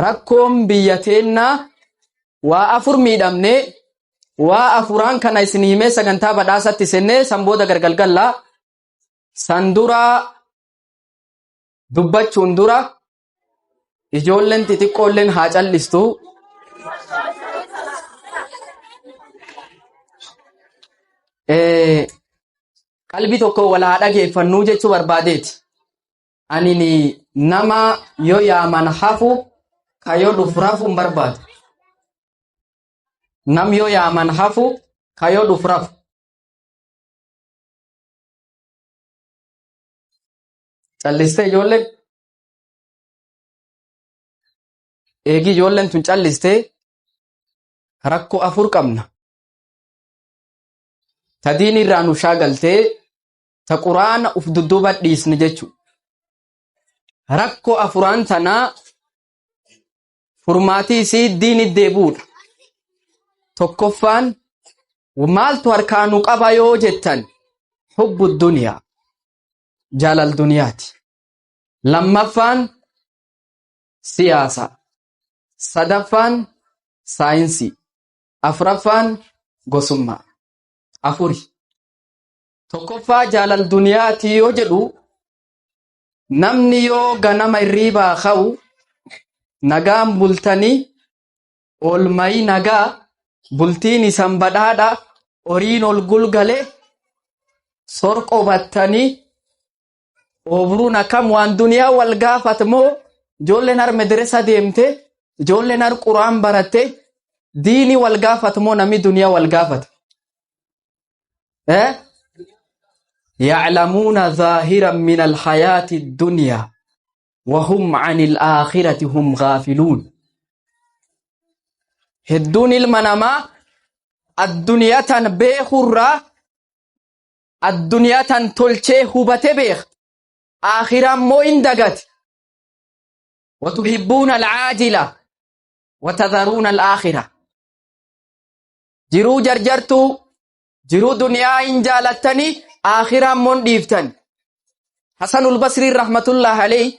rakkoon biyya teennaa waa afur miidhamne waa afuraan kana isin himee sagantaa badhaasatti sennee san booda gargalgallaa san dura dubbachuun dura ijoolleen xixiqqoolleen haa callistu. Qalbii tokko wal haa dhageeffannuu jechuu barbaadeeti. Ani nama yoo yaaman hafu ka yoo dhufu rafu hin barbaadu. Nam yoo yaaman hafu ka yoo dhufu rafu. Callistee ijoolleen? Eegi ijoolleen tun callistee rakkoo afur qabna. Ta diin irraa nu shaagaltee ta quraana uf dudduuba dhiisne jechu. Rakkoo afuraan tanaa furmaatii isii diinit deebuudha. Tokkoffaan maaltu harkaanu qaba yoo jettan hubbu duniyaa jaalal duniyaati. Lammaffaan siyaasa. Sadaffaan saayinsii. Afuraffaan gosummaa. Afuri. Tokkoffaa jaalal duniyaati yoo jedhu namni yoo ganama irriibaa ka'u nagaan bultanii oolmayi nagaa bultiin isan badhaadha horiin ol gulgale sorqobattanii obruun akkam waan duniyaa wal gaafatmoo ijoolleen har madrasa deemte ijoolleen har quraan baratte diini wal gaafatmoo namni duniyaa wal gaafata. يعلمون ظاهرا من الحياة الدنيا وهم عن الآخرة هم غافلون. هدون المنما الدنيا تنبيخ الرا الدنيا تنتلچه هبت بيخ آخرا مو اندقت وتحبون العاجلة وتذرون الآخرة. جرو جرجرتو جرو دنيا إن جالتني آخرا من ديفتن. حسن البصري رحمة الله عليه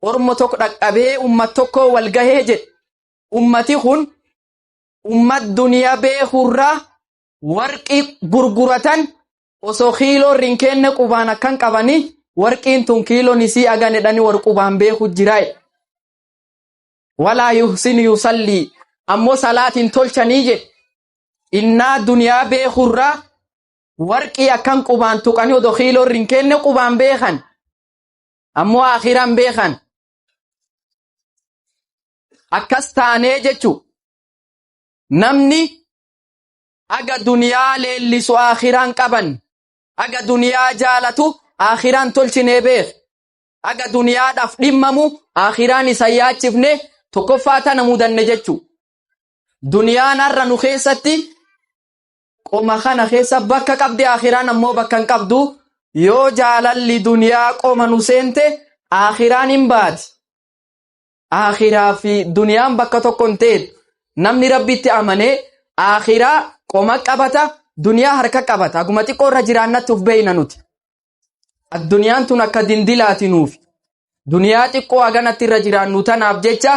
أرمتك أبي أمتك والجهج أمتي خن أمت دنيا بخورة ورقي غرغرة وسخيلو رينكن قبانا كان قباني ورقين تنكيلو نسي أغاني داني ورقبان بخو جراي ولا يحسن يصلي أمو صلاة تلچنيجي إنا دنيا بخورة warqii akkan qubaan tuqanii odoo xiiloo rinkenne qubaan beekan ammoo akhiran beekan akkas taanee jechu namni aga duniyaa leellisu akhiran qaban aga duniyaa jaalatu akhiran tolchinee beek aga duniyaadhaaf dhimmamu akhiran isa yaachifne tokkoffaa tana mudanne jechu. Duniyaan har'a nu keessatti qoma kana keessa bakka qabdi akhiraan ammoo bakka hin qabdu yoo jaalalli duniyaa qoma nu seente akhiraan hin baati. Akhiraa fi duniyaan bakka tokko hin ta'e namni rabbitti amanee akhiraa qoma qabata duniyaa harka qabata aguma xiqqoo irra jiraannatti uf beeyna nuti. Addunyaan tun akka dindilaati nuufi duniyaa xiqqoo aganatti irra jiraannu tanaaf jecha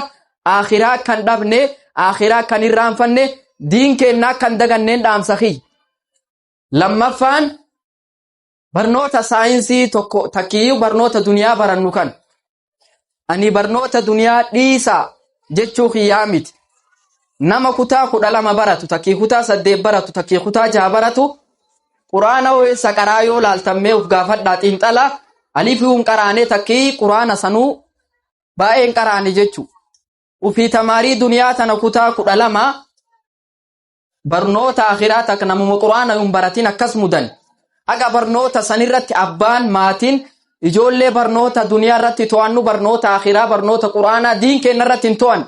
akhiraa kan dhabne akhiraa kan irraanfanne diin kennaa kan daganneen dhaamsahi. Lammaffaan barnoota saayinsii tokko takkiyyuu barnoota duniyaa barannu kan ani barnoota duniyaa dhiisaa jechuu kiyyaa miti. Nama kutaa 12 baratu takkii kutaa 8 baratu takkii kutaa 6 baratu quraana weessa qaraa yoo laaltammee uf gaafadhaa xiinxala alifiun qaraanee takkii quraana sanuu baay'een qaraane jechu. Ufii tamaarii duniyaa tana kutaa 12 barnoota akhiraa takka namuma quraana yuun baratiin akkas mudan aga barnoota sanirratti abbaan maatiin ijoollee barnoota duniyaa irratti to'annu barnoota akhiraa barnoota quraanaa diin kenna irratti hin to'an.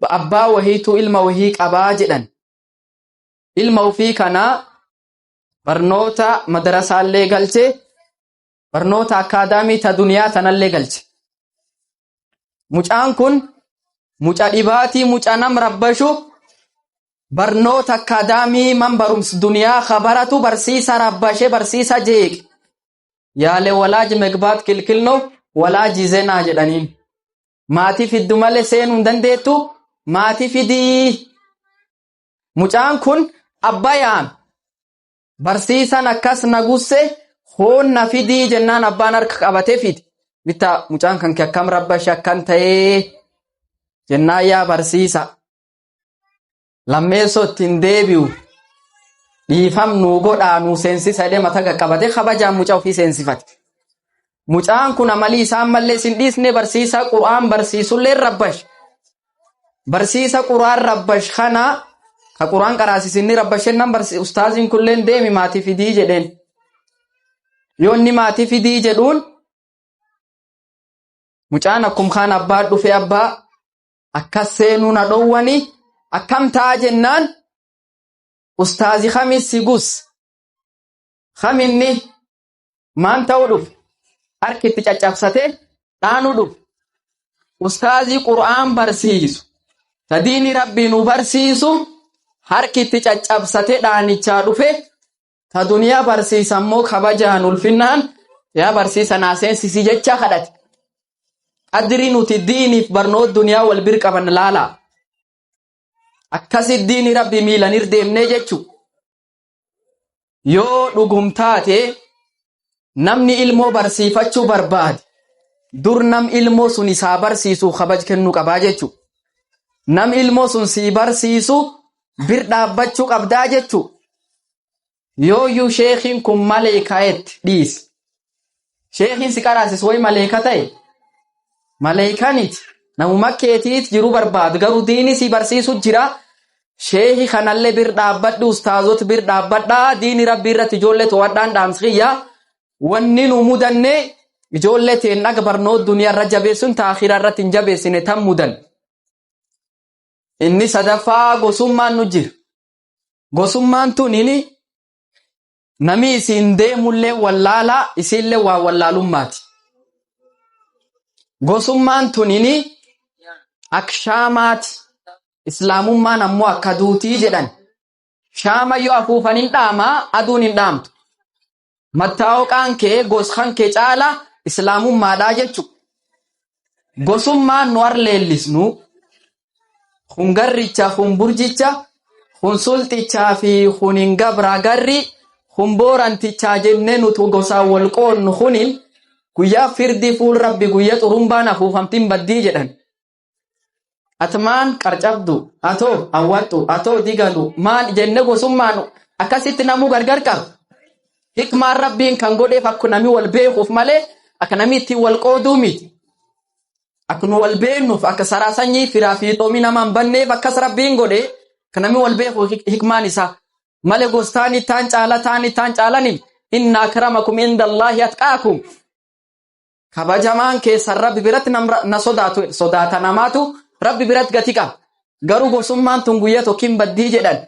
Abbaa wahiitu ilma wahii qabaa jedhan ilma ufii kanaa barnoota madarasaallee galchee barnoota akaadaamii ta duniyaa tanallee galche. Mucaan kun muca dhibaatii muca nam rabbashu barnoota akaadaamii man barumsa duniyaa khabaratu barsiisa rabbashe barsiisa jeeq yaale walaaj megbaat kilkilno walaa jizenaa jedhaniin. Maatii fiddu malee seenuu hin dandeettu maatii fidii. Mucaan kun abbaa yaame. Barsiisan akkas nagusse hoonna fidii jennaan abbaan harka qabatee fidi. Bitta mucaan kan akkam rabbash akkan ta'ee jennaan yaa barsiisa. Lammeessoo ittiin deebi'u dhiifamnuu godhaa nuu seensisa jedhee mata qaqqabatee kabajaan mucaa ofii seensifate. Mucaan kun amalii isaan mallee sin dhiisne barsiisa Qur'aan barsiisullee rabbash. Barsiisa Qur'aan rabbash kana ka Qur'aan qaraasisinni rabbashennan ustaaziin kulleen deemi maatii fidii jedheen. Yoo inni maatii fidii jedhuun mucaan akkum kaan abbaa dhufe abbaa akkas seenuu na dhowwani akkam ta'a jennaan ustaazi Khamis sigus. Khaminni maan ta'uu dhufe harkitti caccabsatee dhaanuu dhufe. Ustaazi Qur'aan barsiisu tadiini rabbii nu barsiisu harkitti caccabsatee dhaanichaa dhufe ta duniyaa barsiisan moo kabajaan ulfinnaan yaa barsiisa naaseensisi jecha kadhate. Qadri nuti diiniif barnoot duniyaa wal bir qaban laala. Akkasi diini rabbi miilanir deemnee jechu. Yoo dhugumtaate namni ilmoo barsiifachuu barbaade dur nam ilmoo sun isaa barsiisu kabaj kennu qabaa jechu. Nam ilmoo sun sii barsiisu bir dhaabbachuu qabdaa jechu. Yooyyuu sheekhiin kun maleekaa'etti dhiisi. Sheekhiin si qaraasis way maleeka ta'e. Maleekaniti namuma keetiit jiru barbaadu garuu diini si barsiisu jira. Sheekhi kanallee bir dhaabbadhu ustaazot bir dhaabbadhaa diini rabbii irratti ijoollee to'adhaan dhaamsiyyaa wanni nu mudanne ijoollee teen dhaga barnoot duniyaa irra jabeessuun taakhiraa irratti hin jabeessine tan mudan. Inni sadaffaa gosummaan nu jira. Gosummaan tunini nami isiin deemullee wallaalaa isiillee waa wallaalummaati. Gosummaan tunini akshaamaati. Islaamummaan ammoo akka duutii jedhan. Shaama yoo afuufan hin dhaamaa aduun hin dhaamtu. Mattaa'oqaan kee goskan kee caala islaamummaadhaa jechu. Gosummaan nu arleellisnu kun garricha kun burjicha kun sulxichaa fi kun hin gabraa garri kun boorantichaa jennee nutu gosaan wal qoonnu kunin guyyaa firdi fuul rabbi guyyaa xurumbaan afuufamtiin baddii jedhan. Atmaan qarcabdu atoo awwattu atoo digalu maan jenne gosummaan akkasitti namuu gargar qaba. Hikmaan rabbiin kan godheef akka nami wal beekuuf malee akka nami ittiin wal qooduu miti. Akka nu wal beennuuf akka saraa sanyii firaa fi xoomii namaan banneef akkas rabbiin godhe akka nami wal beekuuf hikmaan isaa. Malee gostaan ittaan caalaniif inna akramakum indallaahi atqaakum. Kabajamaan keessan rabbi biratti na sodaata namaatu rabbi biratti gati qaba. Garuu gosummaan tun guyyaa tokkiin baddii jedhan.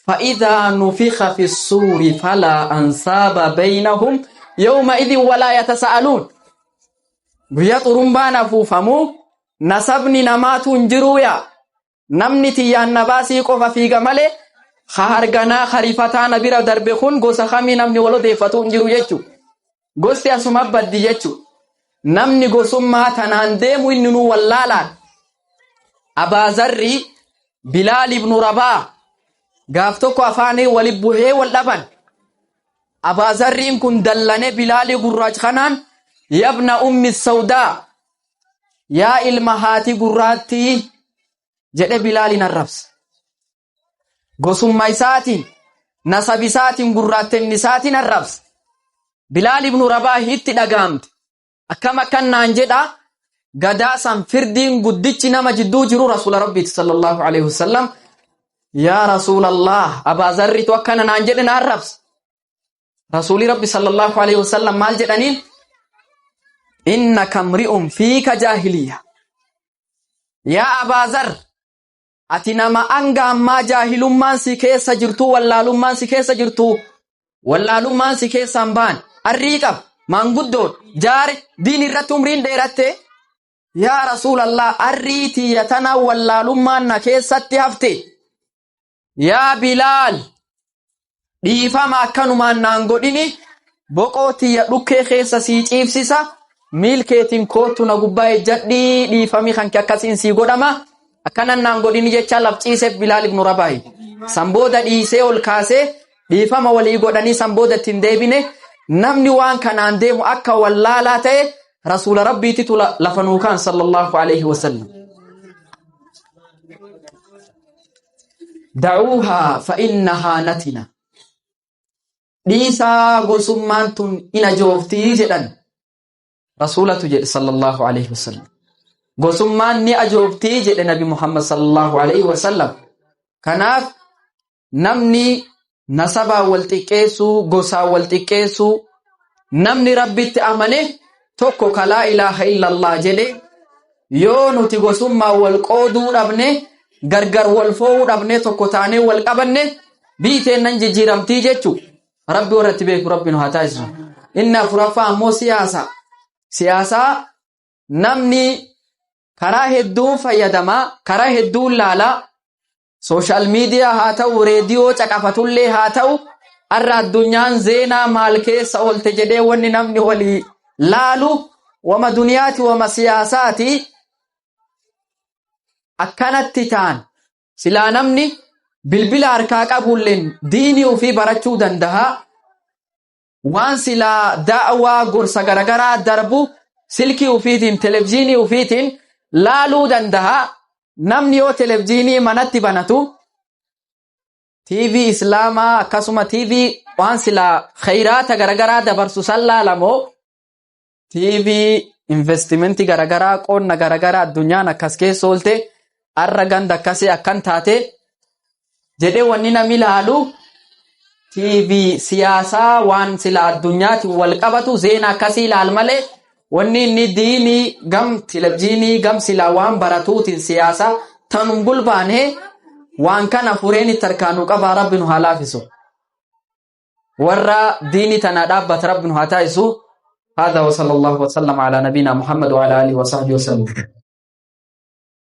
فإذا نفخ في الصور فلا أنساب بينهم يومئذ ولا يتساءلون. guyyaa xurumbaan afuufamuu nasabni namaatu hin jiru yaa. Namni tiyyaan nabaasii qofa fiiga malee harganaa harifataa na bira darbe kun gosa kamii namni wal odeeffatu hin jiru jechu. Gosti asuma baddi jechu. Namni gosummaa tanaan deemu inni nu wallaalaan. Abaazarri Bilaal ibnu Rabaa gaaf tokko afaanii walib buhee wal dhaban. Abaazarriin kun dallane Bilaali gurraacha kanaan yabna ummi sawdaa yaa ilma haati gurraattii jedhe Bilaalin arrabse. Gosummaa isaatiin nasabi isaatiin gurraattenni isaatiin arrabse. Bilaal ibnu Rabaa itti dhagaamte. Akkam akkannaan jedha gadaasan firdiin guddichi nama jidduu jiru rasuula rabbiiti sallallahu alaihi wasallam. Yaa rasuulallah abaazarritu akkana naan jedhe na arrabse. Rasuuli rabbi sallallahu alaihi wasallam maal jedhaniin innaka mri'un fiika jaahiliya. Yaa abaazar ati nama anga ammaa jaahilummaan si keessa jirtu wallaalummaan si keessa jirtu wallaalummaan si keessaan baan arrii qab maanguddoon jaare diin irratti umriin dheeratte. Yaa rasuulallah arrii tiyya tana wallaalummaan na keessatti hafte. Yaa Bilaal dhiifama akkanumaan naan godhini boqoo tiyya dhukkee keessa sii ciibsisa milkeetiin kootu na gubbaa ejjadhii dhiifamii kan akkasiin sii godhama akkanan naan godhini jecha labciise Bilaal ibn Rabaahi san booda dhiisee ol kaasee dhiifama walii godhanii san booda ittiin deebine namni waan kanaan deemu akka wallaalaa ta'e rasuula rabbiititu lafa nuukaan sallallahu alayhi wasallam da'uuhaa fa innahaa natina dhiisaa gosummaan tun ina jooftii jedhan rasuulatu jedhe sallallahu alayhi wasallam gosummaan ni ajooftii jedhe nabi Muhammad sallallahu alayhi wasallam kanaaf namni nasabaa wal xiqqeessuu gosaa wal xiqqeessuu namni rabbitti amane tokko ka laa ilaaha illallah jedhe yoo nuti gosummaa wal qooduu dhabne gargar wal fo'uu dhabne tokko taanee wal qabanne biiteen nan jijjiiramtii jechu rabbi warratti beeku rabbi nu haa taasisu inni afuraffaa ammoo siyaasaa namni karaa hedduun fayyadamaa karaa hedduun laalaa social media haa ta'u reediyoo caqafatullee haa ta'u arra addunyaan zeenaa maal keessa oolte jedhee wanni namni walii laalu wama duniyaati wama siyaasaati akkanatti ta'an silaa namni bilbila harkaa qabulleen diinii ofii barachuu danda'a waan silaa da'waa gorsa garagaraa darbu silkii ufiitiin televiziinii ufiitiin laaluu danda'a namni yoo televiziinii manatti banatu TV islaamaa akkasuma TV waan silaa khayraata garagaraa dabarsu san laalamoo TV investimenti garagaraa qonna garagaraa addunyaan akkas keessa oolte arra ganda akkasii akkan taate jedhee wanni namni laalu TV siyaasaa waan silaa addunyaatti wal qabatu zeenaa akkasii laal malee wanni inni diinii gam televiziinii gam silaa waan baratuutiin siyaasa tanum gulbaane waan kana fureen tarkaanuu qaba rabbi nu haa laafisu warra diinii tana dhaabbat rabbi nu haa taasisu hada wa sallallahu wa sallam ala nabina Muhammad wa ala alihi wa sahbihi wa sallam